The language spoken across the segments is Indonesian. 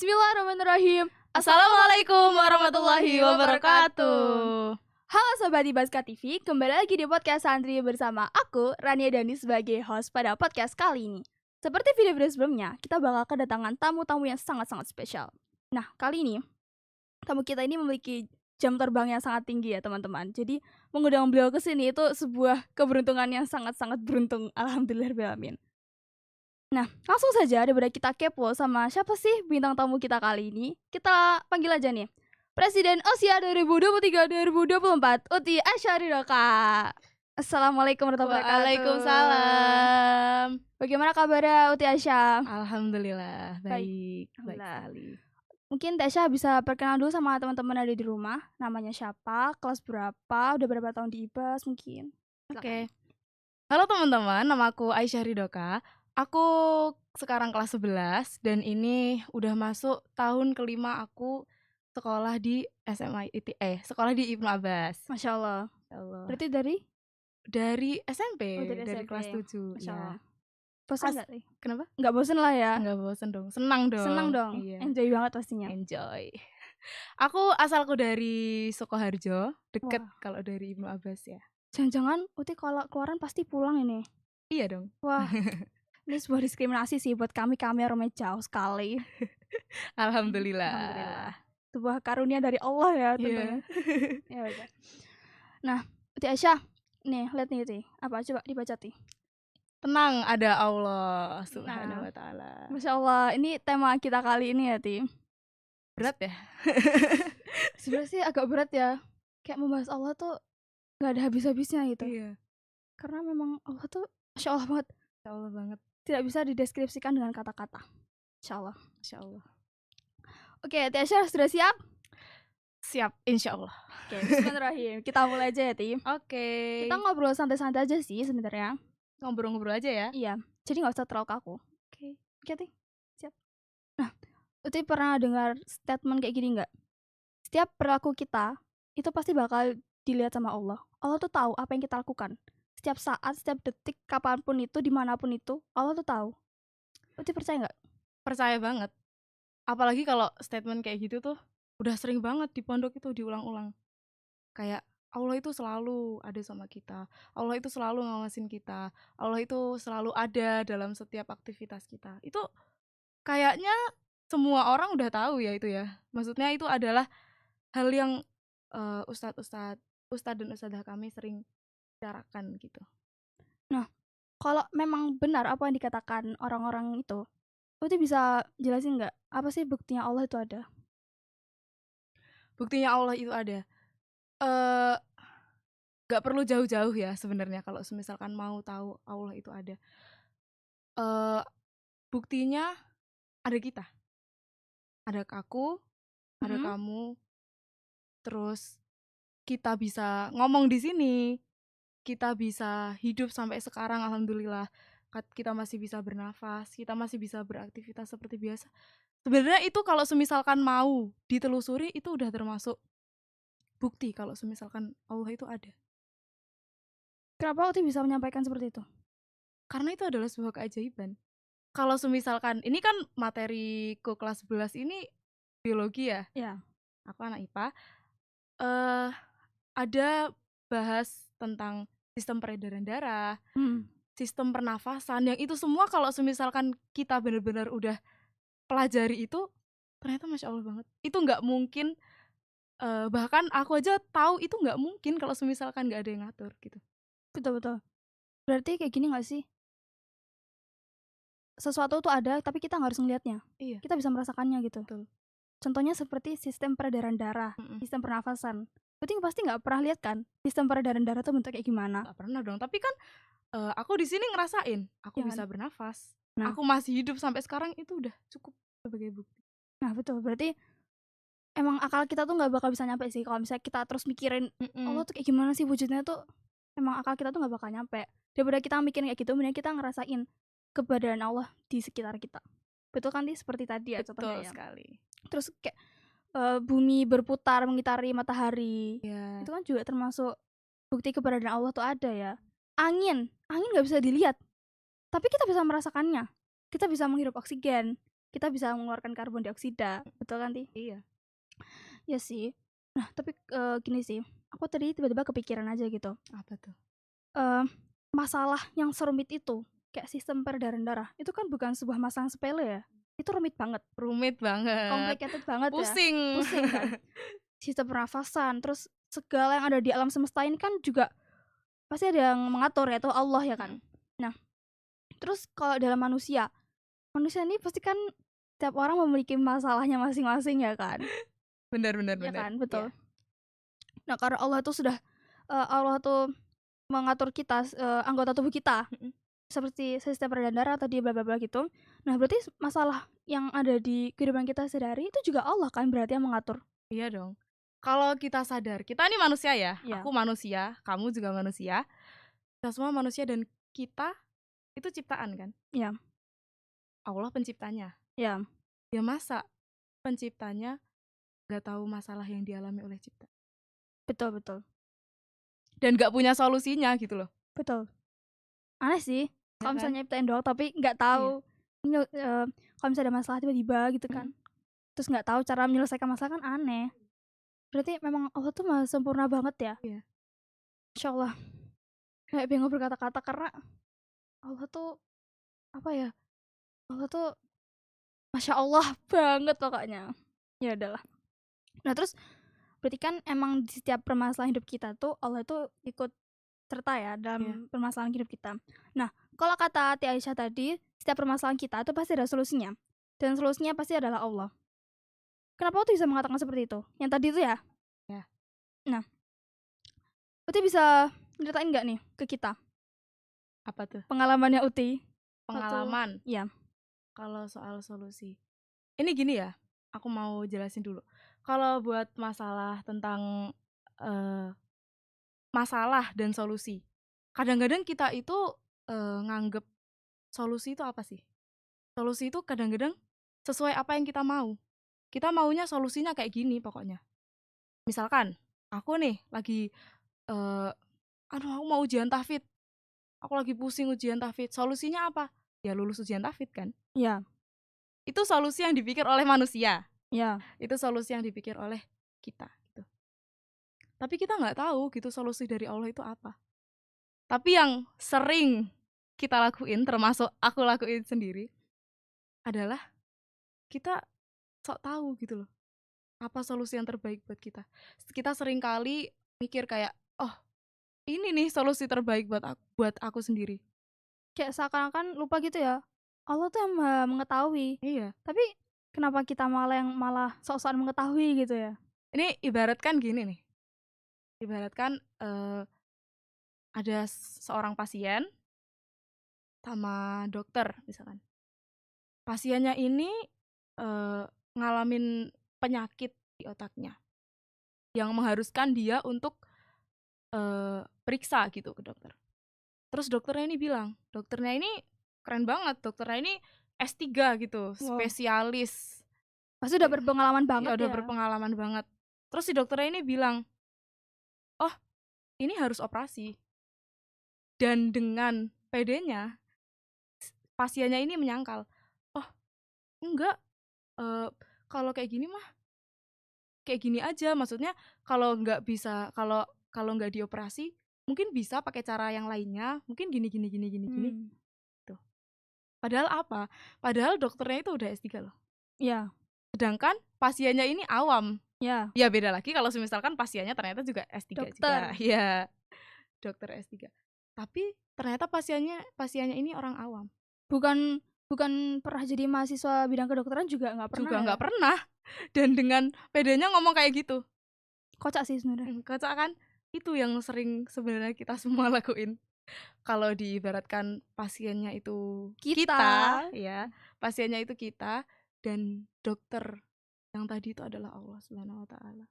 Bismillahirrahmanirrahim. Assalamualaikum warahmatullahi wabarakatuh. Halo Sobat Ibaska TV, kembali lagi di podcast Santri bersama aku, Rania Dani sebagai host pada podcast kali ini. Seperti video-video sebelumnya, kita bakal kedatangan tamu-tamu yang sangat-sangat spesial. Nah, kali ini, tamu kita ini memiliki jam terbang yang sangat tinggi ya teman-teman. Jadi, mengundang beliau ke sini itu sebuah keberuntungan yang sangat-sangat beruntung. Alhamdulillahirrahmanirrahim. Nah, langsung saja daripada kita kepo sama siapa sih bintang tamu kita kali ini, kita panggil aja nih. Presiden Asia 2023-2024, Uti Asyaridoka. Assalamualaikum warahmatullahi wabarakatuh. Waalaikumsalam. Bagaimana kabarnya Uti Asya? Alhamdulillah, baik Alhamdulillah. sekali. Mungkin Tasya bisa perkenalan dulu sama teman-teman ada di rumah. Namanya siapa, kelas berapa, udah berapa tahun di IBAS mungkin. Oke. Halo teman-teman, nama aku Aisyah Ridoka. Aku sekarang kelas 11 dan ini udah masuk tahun kelima aku sekolah di sekolah di Ibnu Abbas. Masya Allah. Allah. Berarti dari SMP, Oh, dari dari SMP. kelas 7. Masya Ya. Allah. Bosan Pas- nggak sih? Kenapa? Nggak bosen lah ya. Nggak bosen dong, senang dong. Senang dong. Iya. Enjoy banget pastinya. Enjoy. Aku asalku dari Sukoharjo, deket Wah. kalau dari Ibnu Abbas ya. Jangan-jangan Uti kalau keluaran pasti pulang ini. Iya dong. Wah. Ini sebuah diskriminasi sih buat kami orang jauh sekali. Alhamdulillah. Alhamdulillah. Sebuah karunia dari Allah ya tentunya. Iya. Ya udah. Nah, Uti Aisyah, nih lihat nih Uti. Apa coba dibaca Ti. Tenang, ada Allah Subhanahu wa taala. Masya Allah, ini tema kita kali ini ya Ti. Berat ya? Sebenarnya sih agak berat ya. Kayak membahas Allah tuh gak ada habis-habisnya gitu. Iya. Karena memang Allah tuh Masya Allah banget. Masya Allah banget. Tidak bisa dideskripsikan dengan kata-kata. Masya Allah. Masya Allah. Oke, Ti Aisyah sudah siap? Siap, insya Allah. Oke, bismillahirrahmanirrahim. Kita mulai aja ya Ti. Oke. Kita ngobrol santai-santai aja sih sebenarnya. Ngobrol-ngobrol aja ya. Iya, jadi gak usah terlalu kaku. Oke, Ti, siap. Nah, Uti pernah dengar statement kayak gini gak? Setiap perilaku kita, itu pasti bakal dilihat sama Allah. Allah tuh tahu apa yang kita lakukan. Setiap saat, setiap detik, kapanpun itu, dimanapun itu, Allah tuh tahu. Uti percaya gak? Percaya banget. Apalagi kalau statement kayak gitu tuh udah sering banget di pondok itu diulang-ulang. Kayak Allah itu selalu ada sama kita. Allah itu selalu ngawasin kita. Allah itu selalu ada dalam setiap aktivitas kita. Itu kayaknya semua orang udah tahu ya itu ya. Maksudnya itu adalah hal yang ustadz dan ustadzah kami sering bicarakan gitu. Kalau memang benar apa yang dikatakan orang-orang itu, Uti bisa jelasin gak? Apa sih buktinya Allah itu ada? Buktinya Allah itu ada. Gak perlu jauh-jauh ya sebenarnya kalau misalkan mau tahu Allah itu ada. Buktinya ada kita. Ada aku, ada kamu. Terus kita bisa ngomong di sini. Kita bisa hidup sampai sekarang, alhamdulillah. Kita masih bisa bernafas, kita masih bisa beraktivitas seperti biasa. Sebenarnya itu kalau semisalkan mau ditelusuri itu udah termasuk bukti kalau semisalkan Allah itu ada. Kenapa Uti bisa menyampaikan seperti itu? Karena itu adalah sebuah keajaiban. Kalau semisalkan ini kan materiku kelas 11 ini biologi ya. Iya. Aku anak IPA. Ada bahas tentang sistem peredaran darah, sistem pernafasan, yang itu semua kalau semisalkan kita benar-benar udah pelajari itu, ternyata Masya Allah banget. Itu nggak mungkin, bahkan aku aja tahu itu nggak mungkin kalau semisalkan nggak ada yang ngatur gitu. Betul. Berarti kayak gini gak sih? Sesuatu tuh ada, tapi kita gak harus ngelihatnya. Iya. Kita bisa merasakannya gitu. Betul. Contohnya seperti sistem peredaran darah, sistem pernafasan. Berarti pasti nggak pernah lihat kan sistem peredaran darah tuh bentuk kayak gimana? Nggak pernah dong. Tapi kan aku di sini ngerasain, aku bisa bernafas. Nah. Aku masih hidup sampai sekarang itu udah cukup sebagai bukti. Nah betul. Berarti emang akal kita tuh nggak bakal bisa nyampe sih kalau misalnya kita terus mikirin Allah tuh kayak gimana sih wujudnya tuh. Emang akal kita tuh nggak bakal nyampe. Daripada kita mikirin kayak gitu, mending kita ngerasain keberadaan Allah di sekitar kita. Betul kan seperti tadi ya contohnya. Betul sekali. Terus kayak bumi berputar mengitari matahari. Yeah. Itu kan juga termasuk bukti keberadaan Allah tuh ada ya. Angin nggak bisa dilihat, tapi kita bisa merasakannya. Kita bisa menghirup oksigen, kita bisa mengeluarkan karbon dioksida. Betul kan, Ti? Iya. Ya sih. Nah, tapi gini sih, aku tadi tiba-tiba kepikiran aja gitu. Apa tuh? Masalah yang serumit itu, kayak sistem peredaran darah, itu kan bukan sebuah masalah yang sepele ya. Itu rumit banget, Rumit banget. complicated banget ya. Pusing. Pusing kan. Sistem pernafasan, terus segala yang ada di alam semesta ini kan juga pasti ada yang mengatur, yaitu Allah ya kan. Nah, terus kalau dalam manusia ini pasti kan tiap orang memiliki masalahnya masing-masing ya kan. Benar. Iya kan, betul. Iya. Nah, karena Allah tuh sudah Allah tuh mengatur kita, anggota tubuh kita seperti sistem peredaran darah tadi bla bla bla gitu. Nah, berarti masalah yang ada di kehidupan kita sehari-hari itu juga Allah kan berarti yang mengatur. Iya dong. Kalau kita sadar, kita ini manusia ya. Iya. Aku manusia, kamu juga manusia. Kita semua manusia dan kita itu ciptaan kan? Iya. Allah penciptanya. Iya. Ya masa penciptanya gak tahu masalah yang dialami oleh cipta. Betul. Dan gak punya solusinya gitu loh. Betul. Aneh sih kalau kan? misalnya nyiptain doang tapi nggak tahu kalau misalnya ada masalah tiba-tiba gitu kan. Terus nggak tahu cara menyelesaikan masalah kan aneh. Berarti memang Allah tuh maha sempurna banget ya. Iya. Insya Allah. Kayak bingung berkata-kata karena Allah tuh apa ya? Allah tuh Masya Allah banget pokoknya. Ya udahlah. Nah, terus berarti kan emang di setiap permasalahan hidup kita tuh Allah tuh ikut serta ya dalam permasalahan hidup kita. Nah, kalau kata Tia Aisyah tadi, setiap permasalahan kita itu pasti ada solusinya. Dan solusinya pasti adalah Allah. Kenapa Uti bisa mengatakan seperti itu? Yang tadi itu ya? Ya. Nah, Uti bisa ceritain nggak nih ke kita? Apa tuh? Pengalamannya Uti. Pengalaman? Iya. Kalau soal solusi. Ini gini ya, aku mau jelasin dulu. Kalau buat masalah tentang masalah dan solusi, kadang-kadang kita itu nganggep solusi itu apa sih? Solusi itu kadang-kadang sesuai apa yang kita mau. Kita maunya solusinya kayak gini pokoknya. Misalkan aku nih lagi aku mau ujian tahfidz. Aku lagi pusing ujian tahfidz. Solusinya apa? Ya lulus ujian tahfidz kan? Iya. Itu solusi yang dipikir oleh manusia. Iya. Itu solusi yang dipikir oleh kita gitu. Tapi kita nggak tahu gitu solusi dari Allah itu apa. Tapi yang sering kita lakuin, termasuk aku lakuin sendiri, adalah kita sok tahu gitu loh. Apa solusi yang terbaik buat kita. Kita sering kali mikir kayak, oh ini nih solusi terbaik buat aku sendiri. Kayak seakan-akan lupa gitu ya. Allah tuh yang maha mengetahui. Iya. Tapi kenapa kita malah sok-sokan mengetahui gitu ya? Ini ibaratkan gini nih. Ibaratkan ada seorang pasien sama dokter misalkan. Pasiennya ini ngalamin penyakit di otaknya yang mengharuskan dia untuk periksa gitu ke dokter. Terus dokternya ini bilang, dokternya ini keren banget, dokternya ini S3 gitu, spesialis. Pasti udah berpengalaman banget ya. Udah berpengalaman banget. Terus si dokternya ini bilang, oh ini harus operasi. Dan dengan pedenya, pasiennya ini menyangkal, oh enggak, kalau kayak gini mah kayak gini aja. Maksudnya kalau nggak bisa, kalau nggak dioperasi, mungkin bisa pakai cara yang lainnya, mungkin gini. Tuh. Padahal apa? Padahal dokternya itu udah S3 loh. Iya. Sedangkan pasiennya ini awam. Iya. Ya beda lagi kalau misalkan pasiennya ternyata juga S3 dokter. juga. Iya. Dokter S3. Tapi ternyata pasiennya ini orang awam. Bukan pernah jadi mahasiswa bidang kedokteran juga nggak pernah. Juga nggak pernah. Dan dengan pedenya ngomong kayak gitu. Kocak sih sebenarnya. Kocak kan? Itu yang sering sebenarnya kita semua lakuin. Kalau diibaratkan pasiennya itu kita, ya, pasiennya itu kita, dan dokter yang tadi itu adalah Allah Subhanahu wa Ta'ala.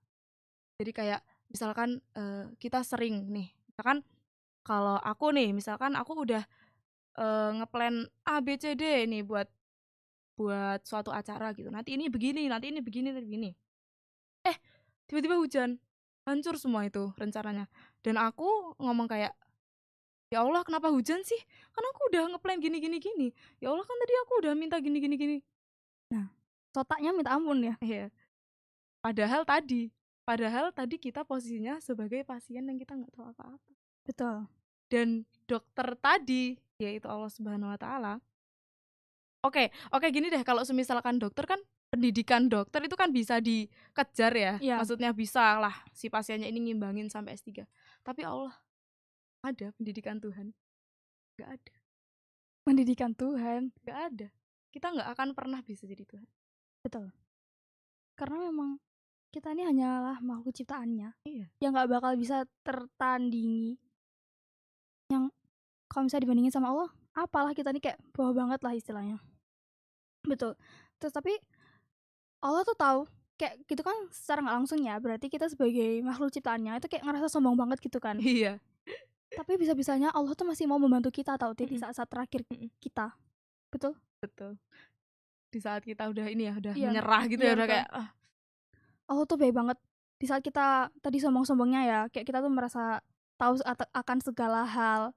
Jadi kayak misalkan kita sering nih, misalkan kalau aku nih, misalkan aku udah ngeplan A B C D nih buat suatu acara gitu. Nanti ini begini. Tiba-tiba hujan. Hancur semua itu rencananya. Dan aku ngomong kayak, ya Allah kenapa hujan sih? Kan aku udah ngeplan gini. Ya Allah kan tadi aku udah minta gini. Sotaknya minta ampun ya. Iya. Padahal tadi kita posisinya sebagai pasien yang kita nggak tahu apa-apa. Betul. Dan dokter tadi, yaitu Allah Subhanahu wa Ta'ala. Oke, gini deh, kalau semisalkan dokter kan pendidikan dokter itu kan bisa dikejar ya. Iya. Maksudnya bisa lah si pasiennya ini ngimbangin sampai S3. Tapi Allah, ada pendidikan Tuhan? Nggak ada. Pendidikan Tuhan. Nggak ada. Kita nggak akan pernah bisa jadi Tuhan. Betul. Karena memang kita ini hanyalah makhluk ciptaannya. Iya. Yang nggak bakal bisa tertandingi. Yang kalau misalnya dibandingin sama Allah, apalah kita ini kayak bawah banget lah istilahnya. Betul. Terus tapi Allah tuh tahu kayak gitu kan secara nggak langsung ya, berarti kita sebagai makhluk ciptaannya itu kayak ngerasa sombong banget gitu kan. Iya. Tapi bisa-bisanya Allah tuh masih mau membantu kita tahu di saat-saat terakhir kita. Betul? Betul. Di saat kita udah ini ya, udah Iya. menyerah gitu Iya, ya, udah betul. kayak Allah tuh baik banget. Di saat kita tadi sombong-sombongnya ya, kayak kita tuh merasa tahu akan segala hal,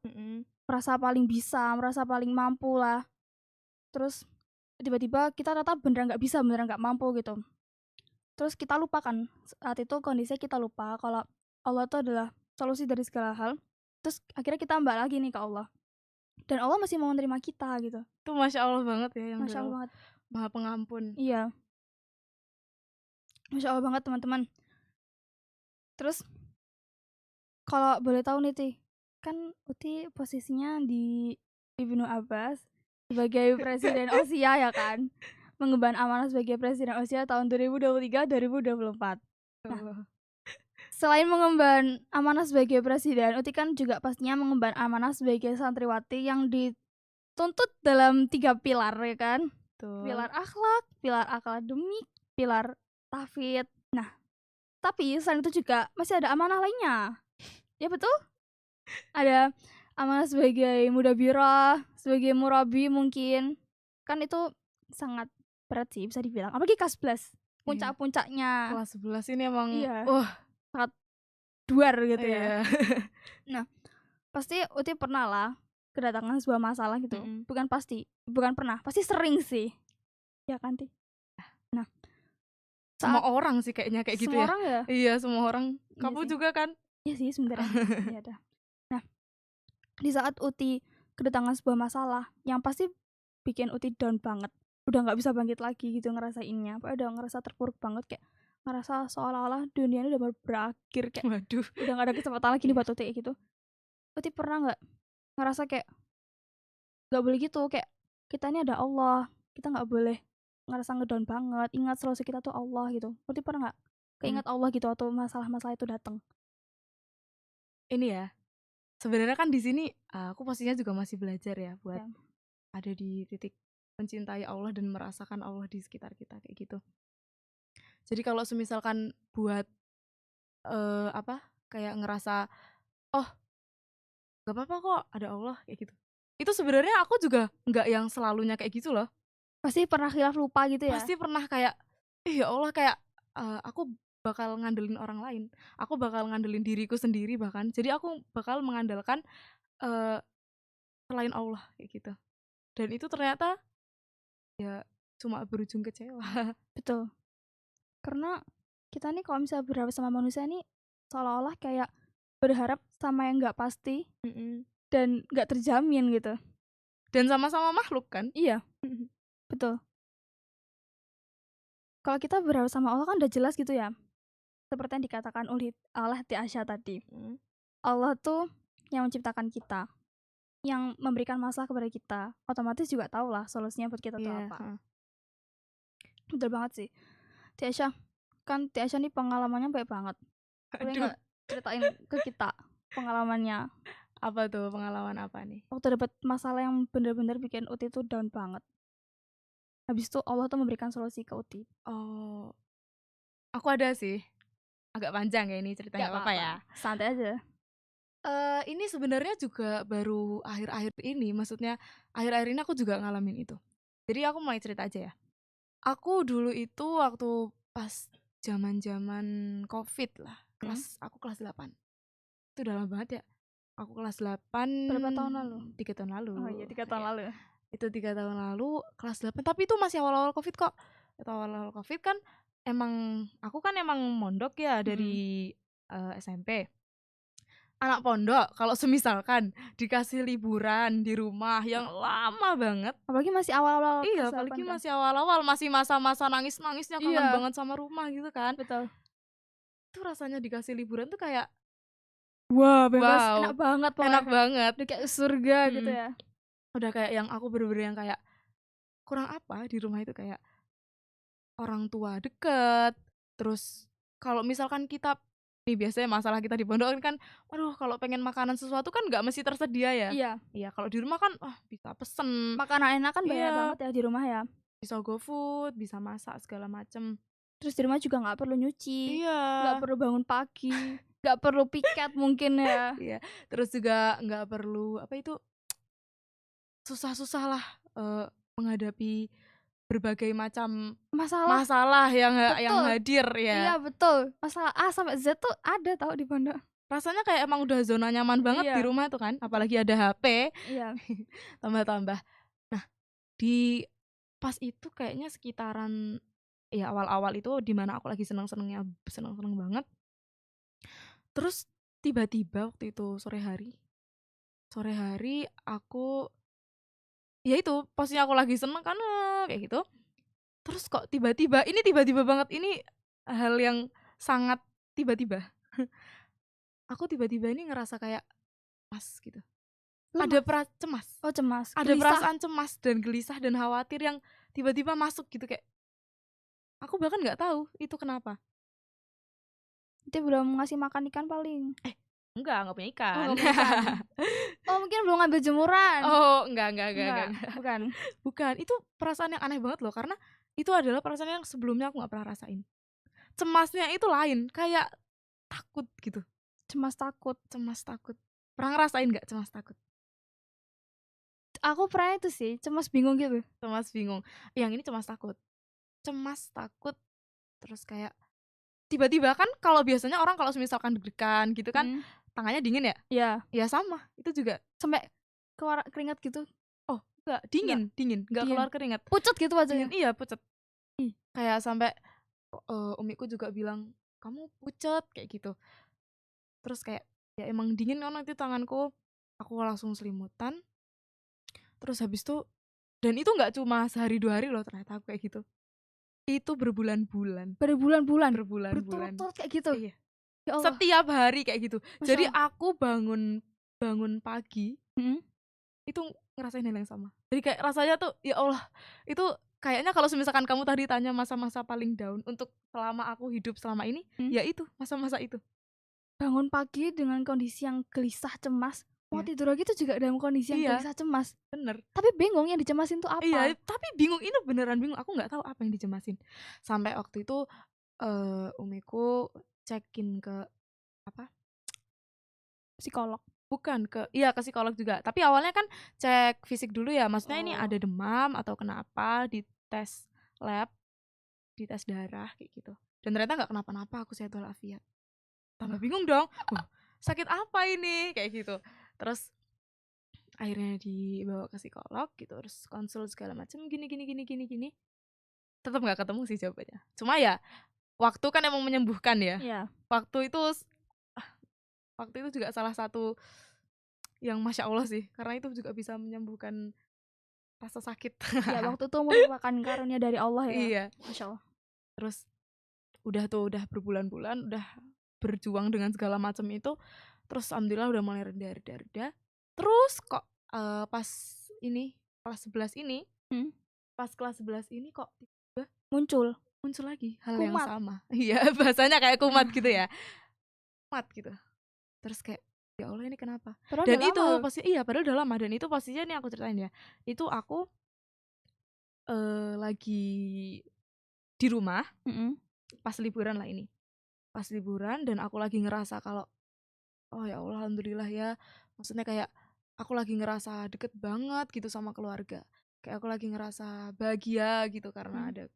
merasa paling bisa, merasa paling mampu lah. Terus tiba-tiba kita ternyata beneran nggak bisa, beneran nggak mampu gitu. Terus kita lupa kan, saat itu kondisinya kita lupa kalau Allah tuh adalah solusi dari segala hal. Terus akhirnya kita mbak lagi nih ke Allah. Dan Allah masih mau menerima kita gitu. itu Masya Allah banget ya, yang Masya Allah banget. Maha Pengampun. Iya. Masya Allah banget teman-teman. Terus kalau boleh tahu nih Ti, kan Uti posisinya di Ibnu Abbas sebagai presiden OSIA ya kan, mengemban amanah sebagai presiden OSIA tahun 2023-2024. Nah, selain mengemban amanah sebagai presiden, Uti kan juga pastinya mengemban amanah sebagai santriwati yang dituntut dalam 3 pilar ya kan. Betul. Pilar akhlak, pilar akademik, pilar tahfidz. Nah, tapi selain itu juga masih ada amanah lainnya. Ya betul? Ada amanah sebagai mudabirah, sebagai murabi mungkin. Kan itu sangat berat sih bisa dibilang. Apalagi kelas 11. Puncak-puncaknya. Kelas 11 ini emang Iya. sangat duar gitu ya. Nah, pasti Uti pernah lah kedatangan sebuah masalah gitu. Bukan pernah, pasti sering sih. Ya kan, Ti? Nah, semua orang sih kayaknya kayak gitu ya. Semua orang ya? Iya, semua orang. Iya Kamu sih. juga kan? Iya sih sebenarnya. Iya dah. Nah, di saat Uti kedatangan sebuah masalah yang pasti bikin Uti down banget, udah nggak bisa bangkit lagi gitu ngerasainnya, udah ngerasa terpuruk banget, kayak ngerasa seolah-olah dunia ini udah berakhir, kayak Waduh, udah nggak ada kesempatan lagi nih buat Uti kayak gitu. Uti pernah nggak ngerasa kayak nggak boleh gitu, kayak kita ini ada Allah, kita nggak boleh ngerasa ngedown banget, ingat selalu kita tuh Allah gitu. Uti pernah nggak keinget Allah gitu atau masalah-masalah itu datang? Ini ya, sebenarnya kan di sini aku pastinya juga masih belajar ya buat ada di titik mencintai Allah dan merasakan Allah di sekitar kita kayak gitu. Jadi kalau semisalkan buat kayak ngerasa gak apa-apa kok ada Allah kayak gitu, itu sebenarnya aku juga nggak yang selalunya kayak gitu loh. Pasti pernah khilaf lupa gitu ya? Pasti pernah kayak ya Allah, kayak aku bakal ngandelin orang lain, aku bakal ngandelin diriku sendiri bahkan. Jadi aku bakal mengandalkan selain Allah kayak gitu. Dan itu ternyata ya cuma berujung kecewa. Betul. Karena kita nih kalau misalnya berharap sama manusia nih seolah-olah kayak berharap sama yang nggak pasti dan nggak terjamin gitu. Dan sama-sama makhluk kan? Iya. Betul. Kalau kita berharap sama Allah kan udah jelas gitu ya. Seperti yang dikatakan oleh Ti Asya tadi. Allah tuh yang menciptakan kita, yang memberikan masalah kepada kita, otomatis juga tahu lah solusinya buat kita tuh apa. Betul banget sih. Ti Asya, kan Ti Asya nih pengalamannya baik banget. Boleh nggak ceritain ke kita pengalamannya? Apa tuh, pengalaman apa nih? Waktu dapet masalah yang bener-bener bikin Uti tuh down banget. Habis itu Allah tuh memberikan solusi ke Uti. Oh, aku ada sih. Agak panjang ya ini ceritanya, Gak apa-apa ya. Santai aja. Ini sebenarnya juga baru akhir-akhir ini, maksudnya akhir-akhir ini aku juga ngalamin itu. Jadi aku mulai cerita aja ya. Aku dulu itu waktu pas zaman-zaman COVID lah, aku kelas 8. Itu udah lama banget ya. Aku kelas 8. Berapa tahun lalu? 3 tahun lalu. Oh iya, 3 tahun lalu. Itu 3 tahun lalu kelas 8, tapi itu masih awal-awal Covid kok. Itu awal-awal Covid kan aku kan emang mondok ya dari SMP. Anak pondok kalau semisalkan dikasih liburan di rumah yang lama banget, Apalagi masih awal-awal iya, kelas 8 apalagi kan. masih awal-awal, masih masa-masa nangis-nangisnya, kangen Iya, banget sama rumah gitu kan. betul. Itu rasanya dikasih liburan tuh kayak, Wah, bebas, enak wow, banget pokoknya. enak banget. Udah kayak surga gitu Mhm, ya. udah kayak yang aku bener-bener yang kayak, kurang apa di rumah itu, kayak orang tua deket, terus kalau misalkan kita nih biasanya masalah kita di pondok kan, aduh kalau pengen makanan sesuatu kan nggak mesti tersedia ya. Iya, Iya, kalau di rumah kan, bisa pesen, makanan enak kan banyak iya, banget ya di rumah ya. bisa GoFood, bisa masak segala macem. Terus di rumah juga nggak perlu nyuci, Iya, nggak perlu bangun pagi, nggak perlu piket mungkin ya. iya, terus juga nggak perlu apa itu, susah-susah lah, menghadapi berbagai macam Masalah masalah yang betul, hadir ya. iya betul. Masalah A sampai Z tuh ada tahu di pondok. Rasanya kayak emang udah zona nyaman banget di Iya, rumah tuh kan, betul. apalagi ada HP, Iya. tambah-tambah. Nah, di pas itu kayaknya sekitaran ya awal-awal itu di mana aku lagi seneng-seneng banget, terus tiba-tiba waktu itu sore hari aku ya itu posisinya aku lagi seneng kan, kayak gitu, terus kok tiba-tiba banget, ini hal yang sangat tiba-tiba. Aku tiba-tiba ini ngerasa kayak cemas gitu, Lemas? cemas. Oh cemas, Ada gelisah? perasaan cemas dan gelisah dan khawatir yang tiba-tiba masuk gitu, kayak aku bahkan nggak tahu itu kenapa. Dia belum ngasih makan ikan paling? Enggak punya Oh ikan. nggak punya ikan. Oh mungkin belum ngambil jemuran? Oh, Enggak, enggak. bukan? Bukan, itu perasaan yang aneh banget loh, karena itu adalah perasaan yang sebelumnya aku nggak pernah rasain. Cemasnya itu lain, kayak takut gitu, Cemas takut. cemas takut. Pernah ngerasain nggak cemas takut? Aku pernah itu sih, cemas bingung gitu. Cemas bingung. Yang ini cemas takut. Cemas takut, terus kayak tiba-tiba kan kalau biasanya orang kalau misalkan deg-degan gitu kan, Mhm, tangannya dingin ya? iya. Ya sama, itu juga. Sampai keluar keringat gitu? Oh, enggak, Enggak? dingin, nggak Dingin? keluar keringat. Pucet gitu Dingin, wajahnya? iya, pucet. Ih, Kayak sampai, umiku juga bilang, "Kamu pucet," kayak gitu. Terus kayak, ya emang dingin kan waktu itu tanganku, aku langsung selimutan, terus habis itu dan itu nggak cuma sehari 2 hari loh ternyata aku kayak gitu. Itu berbulan-bulan, berbulan-bulan? berbulan-bulan. Berturut-turut kayak gitu? Iya, Ya Allah, setiap hari kayak gitu. Masya Jadi Allah. aku bangun bangun pagi Mhm. itu ngerasain hal yang sama. Jadi kayak rasanya tuh, ya Allah, itu kayaknya kalau misalkan kamu tadi tanya masa-masa paling down untuk selama aku hidup selama ini, Mhm. ya itu, masa-masa itu. Bangun pagi dengan kondisi yang gelisah, cemas, mau Iya, tidur lagi tuh juga dalam kondisi yang iya, gelisah, cemas. bener. Tapi bingung yang dicemasin tuh Iya, apa? tapi bingung, ini beneran bingung, aku nggak tahu apa yang dicemasin. Sampai waktu itu, umiku check-in ke apa, Psikolog? bukan, iya ke psikolog juga, tapi awalnya kan cek fisik dulu ya, maksudnya ini Oh. ada demam atau kenapa, dites lab, dites darah kayak gitu, dan ternyata nggak kenapa-napa, aku sehat walafiat. Tambah bingung dong, sakit apa ini? Kayak gitu. Terus akhirnya dibawa ke psikolog gitu, terus konsul segala macam, gini gini gini gini gini, tetep nggak ketemu sih jawabannya. Cuma ya waktu kan emang menyembuhkan ya. Iya. Waktu itu ah, waktu itu juga salah satu yang masya Allah sih, karena itu juga bisa menyembuhkan rasa sakit. Ya waktu itu merupakan karunia dari Allah ya. Iya, Masya Allah. terus udah berbulan-bulan, udah berjuang dengan segala macam itu, terus alhamdulillah udah mulai reda. Terus kok, pas ini, kelas 11 ini, Mhm. pas kelas 11 ini kok tiba-tiba Muncul? muncul lagi hal yang Kumat? sama. Iya, bahasanya kayak kumat gitu ya, kumat gitu. Terus kayak, "Ya Allah ini kenapa?" Padahal Dan udah itu lama loh. iya, padahal udah lama, dan itu posisinya nih aku ceritain ya, itu aku, lagi di rumah Mhm. pas liburan lah ini, pas liburan dan aku lagi ngerasa kalau, "Oh ya Allah alhamdulillah ya," maksudnya kayak aku lagi ngerasa deket banget gitu sama keluarga, kayak aku lagi ngerasa bahagia gitu karena Mhm.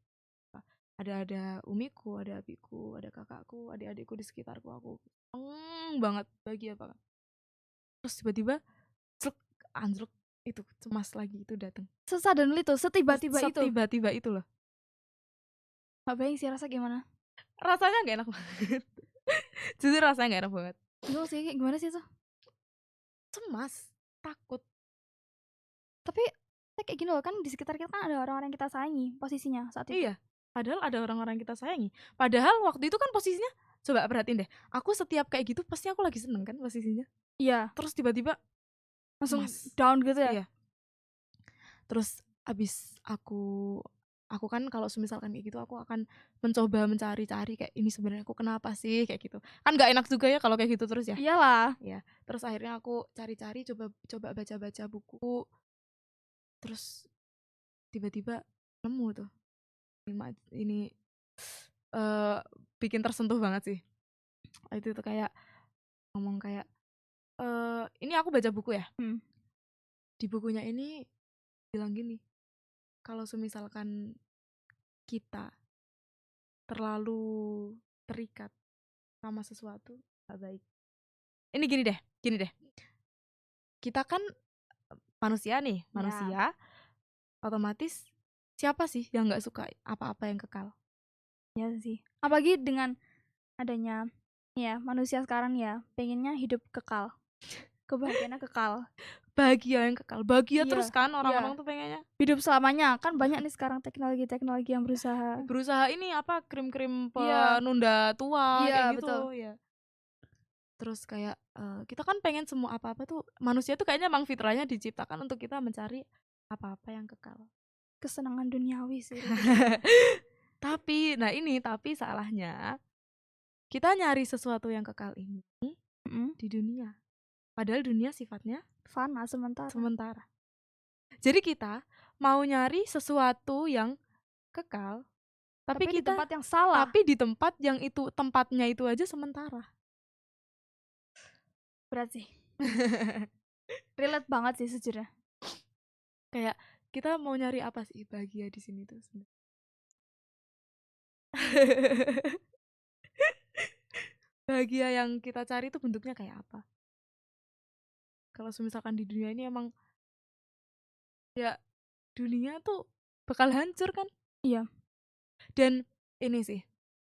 ada umiku, ada abiku, ada kakakku, adik-adikku di sekitarku, aku seneng banget, bahagia banget. Terus tiba-tiba anjlok, itu cemas lagi itu datang. Sesuddenly tuh, setiba-tiba itu. Setiba-tiba itu loh. Gak bayang sih rasa gimana. Rasanya gak enak banget. Jujur rasanya gak enak banget. Bingung sih, kayak gimana sih itu? Cemas, takut. Tapi kayak gini loh, kan di sekitar kita kan ada orang-orang yang kita sayangi posisinya saat itu. Iya, padahal ada orang-orang yang kita sayangi. Padahal waktu itu kan posisinya, coba perhatiin deh, aku setiap kayak gitu pasti aku lagi seneng kan posisinya. Iya, Terus tiba-tiba langsung cemas. down gitu ya. Iya. Terus abis aku kan kalau misalkan kayak gitu aku akan mencoba mencari-cari kayak ini sebenarnya aku kenapa sih kayak gitu. Kan nggak enak juga ya kalau kayak gitu terus ya. Iyalah. Ya, terus akhirnya aku cari-cari coba baca-baca buku. Terus tiba-tiba nemu tuh. Ini bikin tersentuh banget sih. Itu tuh kayak ngomong kayak ini aku baca buku ya. Di bukunya ini bilang gini, kalau semisalkan kita terlalu terikat sama sesuatu gak baik. Ini gini deh. Kita kan manusia nih, manusia. Otomatis siapa sih yang nggak suka apa-apa yang kekal? Ya sih. Apalagi dengan adanya ya manusia sekarang ya pengennya hidup kekal. Kebahagiaannya kekal. Bahagia yang kekal, bahagia Iya, terus kan orang-orang iya. tuh pengennya. Hidup selamanya. Kan banyak nih sekarang teknologi-teknologi yang Berusaha ini apa krim-krim Iya. penunda tua Iya, kayak gitu betul. ya. Terus kayak kita kan pengen semua apa-apa tuh manusia tuh kayaknya emang fitrahnya diciptakan untuk kita mencari apa-apa yang kekal. Kesenangan duniawi sih. Tapi salahnya kita nyari sesuatu yang kekal ini di dunia. Padahal dunia sifatnya Fana sementara. Jadi kita mau nyari sesuatu yang kekal, tapi di kita tempat yang salah. tapi di tempat yang itu tempatnya itu aja sementara. Berat sih. Relate banget sih sejujurnya. Kayak kita mau nyari apa sih bahagia di sini tuh sebenarnya. Bahagia yang kita cari itu bentuknya kayak apa? Kalau misalkan di dunia ini emang ya dunia tuh bakal hancur kan? Iya. Dan ini sih,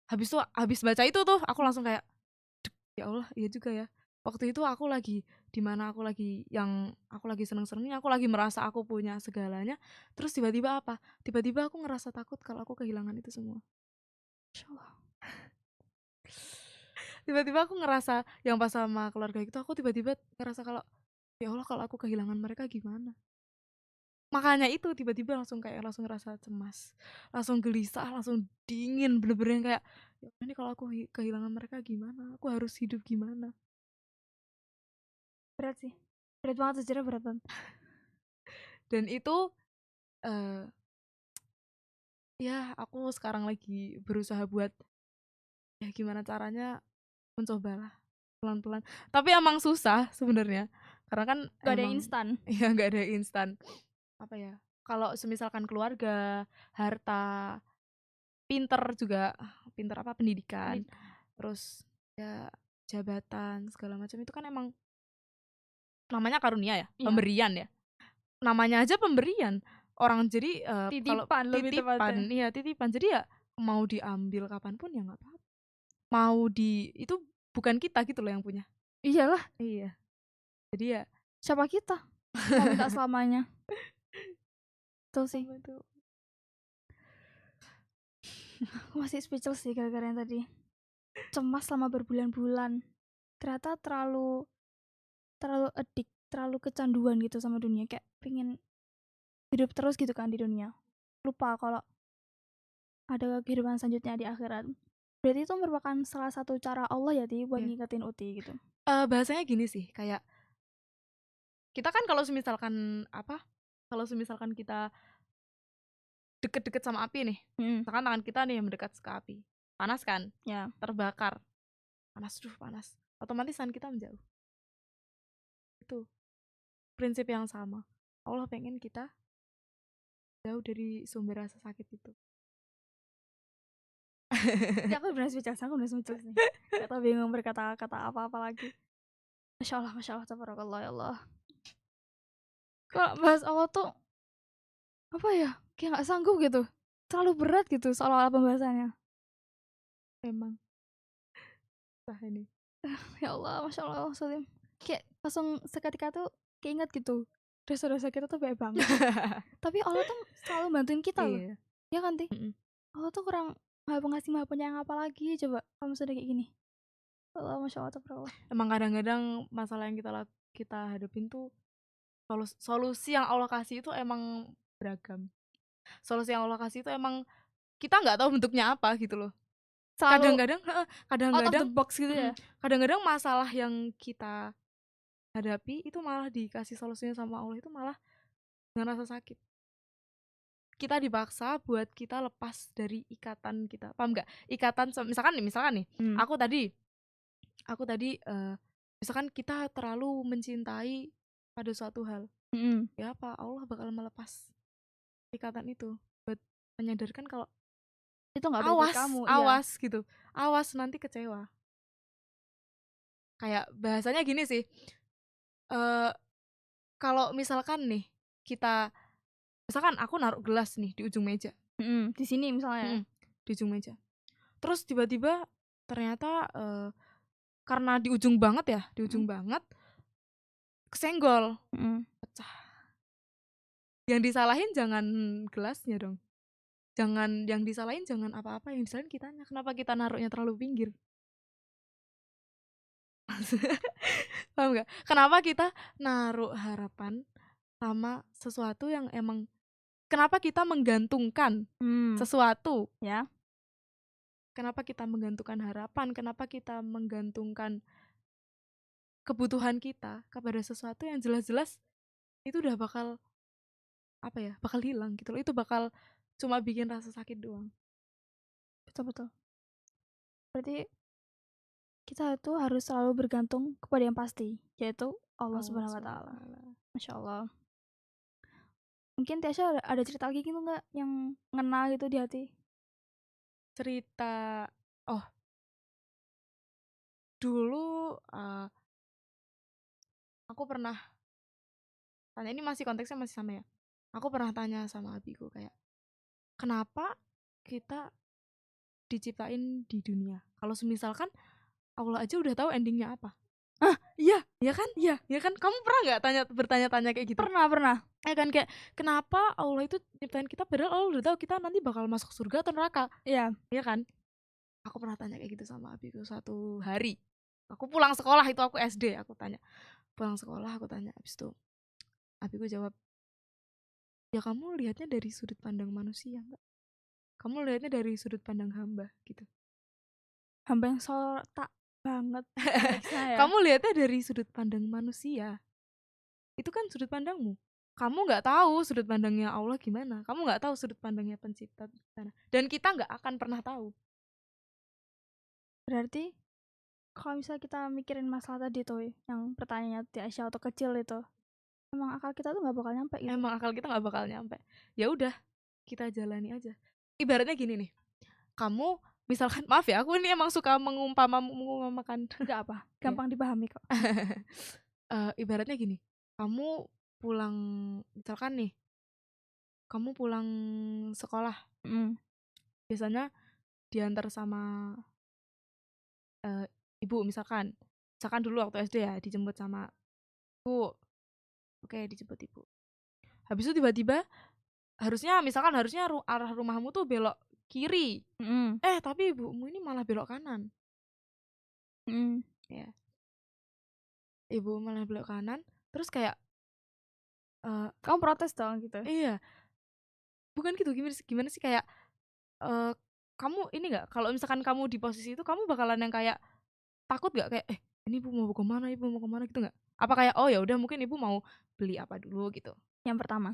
habis baca itu tuh aku langsung kayak ya Allah, iya juga ya. Waktu itu aku lagi dimana aku lagi seneng-senengnya, aku lagi merasa aku punya segalanya, terus tiba-tiba apa? Tiba-tiba aku ngerasa takut kalau aku kehilangan itu semua. Tiba-tiba aku ngerasa yang pas sama keluarga itu aku tiba-tiba ngerasa kalau ya Allah kalau aku kehilangan mereka gimana? Makanya itu tiba-tiba langsung ngerasa cemas, langsung gelisah, langsung dingin, bener-bener yang kayak ya ini kalau aku kehilangan mereka gimana? Aku harus hidup gimana? Berat sih. Berat banget sejujurnya, berat banget. Dan itu ya aku sekarang lagi berusaha buat ya gimana caranya mencobalah pelan-pelan. Tapi emang susah sebenarnya karena kan Gak ada emang yang instan. ya nggak ada instan. Apa ya? Kalau semisalkan keluarga, harta, pinter juga, pinter apa pendidikan, terus ya jabatan segala macam itu kan emang namanya karunia ya, pemberian ya. Namanya aja pemberian. Orang jadi kalau Titipan lebih tepatnya. iya titipan. Jadi ya mau diambil kapanpun ya nggak apa-apa. Itu bukan kita gitu loh yang punya. Iyalah. Iya. Jadi ya siapa kita mau minta selamanya. Betul sih. Aku masih speechless sih gara-gara yang tadi. Cemas selama berbulan-bulan. Ternyata terlalu addict, terlalu kecanduan gitu sama dunia, kayak pengen hidup terus gitu kan di dunia. Lupa kalau ada kehidupan selanjutnya di akhirat. Berarti itu merupakan salah satu cara Allah ya buat ngingetin Uti gitu. Bahasanya gini sih, kayak kita kan kalau misalkan kita deket-deket sama api nih, misalkan tangan kita nih mendekat ke api, panas kan, terbakar, panas, otomatis tangan kita menjauh. Itu prinsip yang sama. Allah pengen kita jauh dari sumber rasa sakit itu. Ya, aku benar speechless nih. Gak tau bingung berkata-kata apa-apa lagi. Masya Allah, tabarakallah ya Allah. Kalau bahas Allah tuh apa ya? Kayak nggak sanggup gitu. Terlalu berat gitu soal pembahasannya. Memang. Wah ini. Ya Allah, Masya Allah, Salim. Kayak langsung seketika tuh keinget gitu. Dosa-dosa kita tuh banyak banget. Tapi Allah tuh selalu bantuin kita loh. Iya. Ya kan, Ti? Mm-mm. Allah tuh kurang maha pengasih, maha penyayang apa lagi coba kalau misalnya kayak gini. Allah, Masya Allah, Allah. Emang kadang-kadang masalah yang kita hadapin tuh solusi yang Allah kasih itu emang beragam. Solusi yang Allah kasih itu emang kita nggak tahu bentuknya apa gitu loh. Selalu out of the Kadang-kadang box gitu ya. kadang-kadang masalah yang kita hadapi itu malah dikasih solusinya sama Allah itu malah dengan rasa sakit. Kita dipaksa buat kita lepas dari ikatan kita, paham nggak? Ikatan misalkan nih, aku tadi misalkan kita terlalu mencintai pada suatu hal, ya apa Allah bakal melepas ikatan itu buat menyadarkan kalau itu nggak baik buat kamu. awas gitu, awas nanti kecewa. Kayak bahasanya gini sih, kalau misalkan nih misalkan aku naruh gelas nih di ujung meja, Di sini misalnya. di ujung meja, terus tiba-tiba ternyata karena di ujung banget kesenggol, pecah. Yang disalahin jangan gelasnya dong, yang disalahin jangan apa-apa, yang disalahin kitanya, kenapa kita naruhnya terlalu pinggir. Paham nggak? Kenapa kita naruh harapan sama sesuatu yang emang, kenapa kita menggantungkan sesuatu ya? Kenapa kita menggantungkan harapan, kenapa kita menggantungkan kebutuhan kita kepada sesuatu yang jelas-jelas itu udah bakal hilang gitu loh, itu bakal cuma bikin rasa sakit doang. Betul. Berarti kita tuh harus selalu bergantung kepada yang pasti, yaitu Allah Subhanahu wa Ta'ala. Masya Allah. Mungkin Tiasha ada cerita lagi gitu nggak yang ngena gitu di hati? Cerita, dulu aku pernah tanya, ini masih konteksnya masih sama ya, aku pernah tanya sama abiku kayak, kenapa kita diciptain di dunia kalau semisalkan Allah aja udah tahu endingnya apa? Iya kan, kamu pernah nggak bertanya-tanya kayak gitu? Pernah. Ya kan, kayak kenapa Allah itu nyiptain kita padahal Allah udah tahu kita nanti bakal masuk surga atau neraka. Iya. Iya kan? Aku pernah tanya kayak gitu sama abiku suatu hari. Aku pulang sekolah, itu aku SD, aku tanya. Pulang sekolah aku tanya, habis itu abiku jawab, ya kamu lihatnya dari sudut pandang manusia enggak? Kamu lihatnya dari sudut pandang hamba gitu. Hamba yang tak banget. Ya. Kamu lihatnya dari sudut pandang manusia. Itu kan sudut pandangmu. Kamu nggak tahu sudut pandangnya Allah gimana. Kamu nggak tahu sudut pandangnya pencipta gimana. Dan kita nggak akan pernah tahu. Berarti kalau misalnya kita mikirin masalah tadi tuh, yang pertanyaannya Tiasha atau kecil itu, emang akal kita tuh nggak bakal nyampe gitu. Emang akal kita nggak bakal nyampe. Ya udah, kita jalani aja. Ibaratnya gini nih. Kamu misalkan, maaf ya, aku ini emang suka mengumpamakan. Nggak apa, gampang dipahami kok. Ibaratnya gini. Kamu pulang, misalkan nih, kamu pulang sekolah, biasanya diantar sama ibu, misalkan dulu waktu SD ya, dijemput sama ibu. Oke, dijemput ibu. Habis itu tiba-tiba harusnya arah rumahmu tuh belok kiri. Tapi ibumu ini malah belok kanan. Ya. Ibu malah belok kanan, terus kayak kamu protes dong gitu. Iya. Bukan gitu, gimana sih kayak kamu ini nggak, kalau misalkan kamu di posisi itu, kamu bakalan yang kayak takut nggak, kayak ini ibu mau kemana gitu nggak? Apa kayak ya udah mungkin ibu mau beli apa dulu gitu? Yang pertama.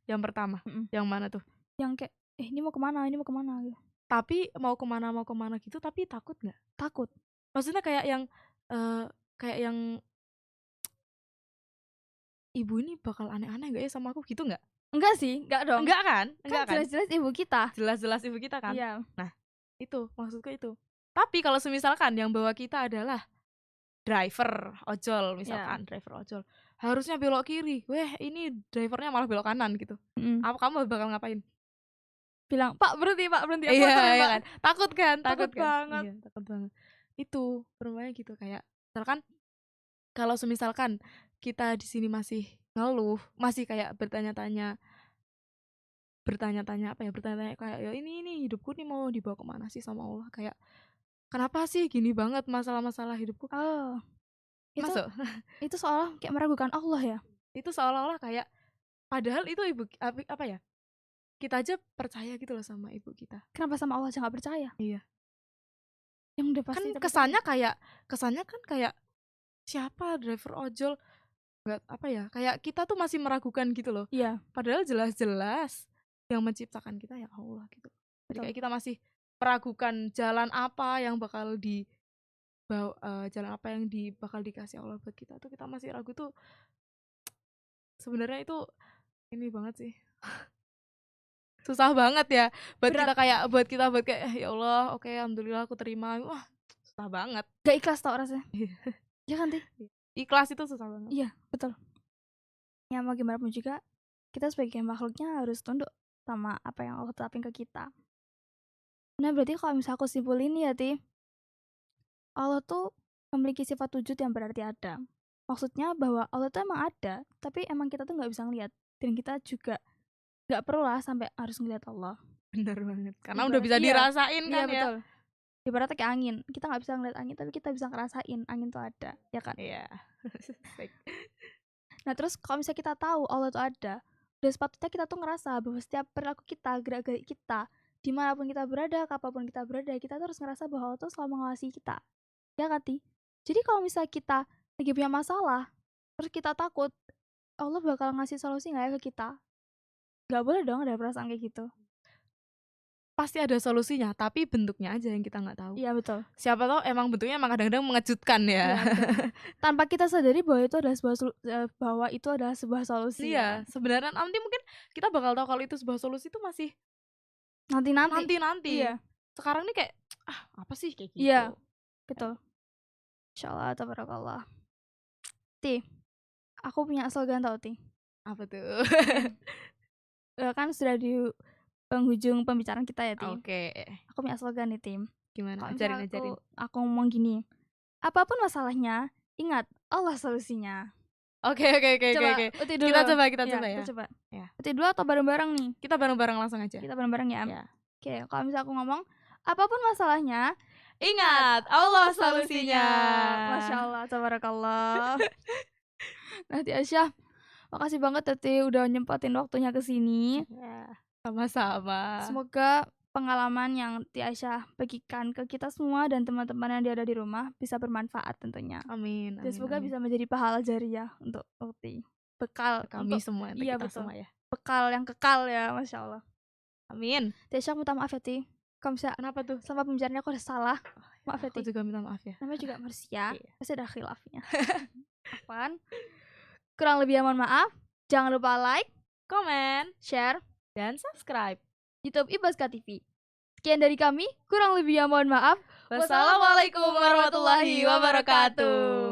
Yang mana tuh? Yang kayak ini mau kemana gitu. Tapi mau kemana gitu, tapi takut nggak? Takut. Maksudnya kayak yang ibu ini bakal aneh-aneh nggak ya sama aku gitu nggak? Enggak sih, enggak dong. Enggak kan? Jelas-jelas ibu kita. Jelas-jelas ibu kita kan? Iya. Nah, itu maksudku itu. Tapi kalau semisalkan yang bawa kita adalah driver ojol misalkan, driver ojol. harusnya belok kiri, ini drivernya malah belok kanan gitu. Apa kamu bakal ngapain? Bilang, Pak berhenti Iya, apa iya Pak? kan, takut kan, Takut kan, banget. iya takut banget. Itu bermain gitu, kayak misalkan kalau semisalkan kita di sini masih ngeluh, masih kayak bertanya-tanya kayak ya ini hidupku nih mau dibawa kemana sih sama Allah, kayak kenapa sih gini banget masalah-masalah hidupku. Oh, itu Masuk itu seolah kayak meragukan Allah ya? itu seolah-olah kayak padahal itu apa ya, kita aja percaya gitu loh sama ibu kita. Kenapa sama Allah aja nggak percaya? Iya. Yang udah Kan pasti tapi kesannya kan kayak siapa driver ojol, nggak apa ya, kayak kita tuh masih meragukan gitu loh. Iya, Padahal jelas-jelas yang menciptakan kita ya Allah gitu. Jadi betul. kayak kita masih meragukan jalan apa yang bakal bakal dikasih Allah buat kita tuh, kita masih ragu tuh. Sebenarnya itu ini banget sih. Susah banget ya buat Berat. kita kayak ya Allah, oke, alhamdulillah aku terima. Wah, susah banget. Gak ikhlas tau rasanya. Iya. Ya kan, Ti? Ikhlas itu susah banget. Iya, betul. Ya mau gimana pun juga, kita sebagai makhluknya harus tunduk sama apa yang Allah tetapin ke kita. Nah berarti kalau misalnya aku simpulin ya, Ti, Allah tuh memiliki sifat wujud yang berarti ada. Maksudnya bahwa Allah tuh emang ada, tapi emang kita tuh nggak bisa ngeliat. Dan kita juga nggak perlu lah sampai harus ngeliat Allah. Bener banget. Karena udah bisa dirasain kan ya. Betul. Ibaratnya kayak angin, kita nggak bisa ngeliat angin, tapi kita bisa ngerasain angin tuh ada, ya kan? Iya. Nah terus kalau misalnya kita tahu Allah tuh ada, udah sepatutnya kita tuh ngerasa bahwa setiap perilaku kita, gerak-gerik kita, dimanapun kita berada, kapanpun kita berada, kita tuh harus ngerasa bahwa Allah tuh selalu mengawasi kita. Ya kan, Ti? Jadi kalau misalnya kita lagi punya masalah, terus kita takut, Allah bakal ngasih solusi nggak ya ke kita? Gak boleh dong ada perasaan kayak gitu. Pasti ada solusinya, tapi bentuknya aja yang kita nggak tahu. Iya betul. Siapa tahu emang bentuknya emang kadang-kadang mengejutkan ya. Iya, tanpa kita sadari bahwa itu adalah sebuah solusi. Iya, sebenarnya nanti mungkin kita bakal tahu kalau itu sebuah solusi itu masih nanti. Iya. Sekarang nih kayak apa sih kayak gitu. Iya, betul. Insyaallah tabarakallah. Ti, aku punya slogan tau, Ti. Apa tuh? Kan sudah di penghujung pembicaraan kita ya, Ti. Oke. Aku punya slogan nih, Tim. Gimana? Kalau Ajarin. Aku ngomong gini. Apapun masalahnya, ingat Allah solusinya. Oke. Uti dulu. Kita coba ya. Kita coba. Ya. Uti dulu atau bareng-bareng nih? Kita bareng-bareng langsung aja. Kita bareng-bareng ya. Ya. Oke, kalau misalnya aku ngomong, apapun masalahnya, ingat Allah solusinya. Masya Allah, tabarakallah. Nah, Aisyah, makasih banget Tati udah nyempatin waktunya ke sini. Ya, sama-sama. Semoga pengalaman yang Aisyah bagikan ke kita semua dan teman-teman yang ada di rumah bisa bermanfaat tentunya. Amin. Dan semoga bisa menjadi pahala jariah untuk Ukti. Bekal kami semua, iya, kita betul. semua ya. Bekal yang kekal ya, Masya Allah. Amin. Aisyah minta maaf ya, Ti. Kalau misalnya kenapa tuh? Selama pembicaraannya aku udah salah. Maaf ya, Ti. Aku juga minta maaf ya. Namanya juga manusia. Pasti ada khilafnya. Apaan? Kurang lebih mohon maaf. Jangan lupa like, komen, share, dan subscribe YouTube Ibaska TV. Sekian dari kami, kurang lebih mohon maaf. Wassalamualaikum warahmatullahi wabarakatuh.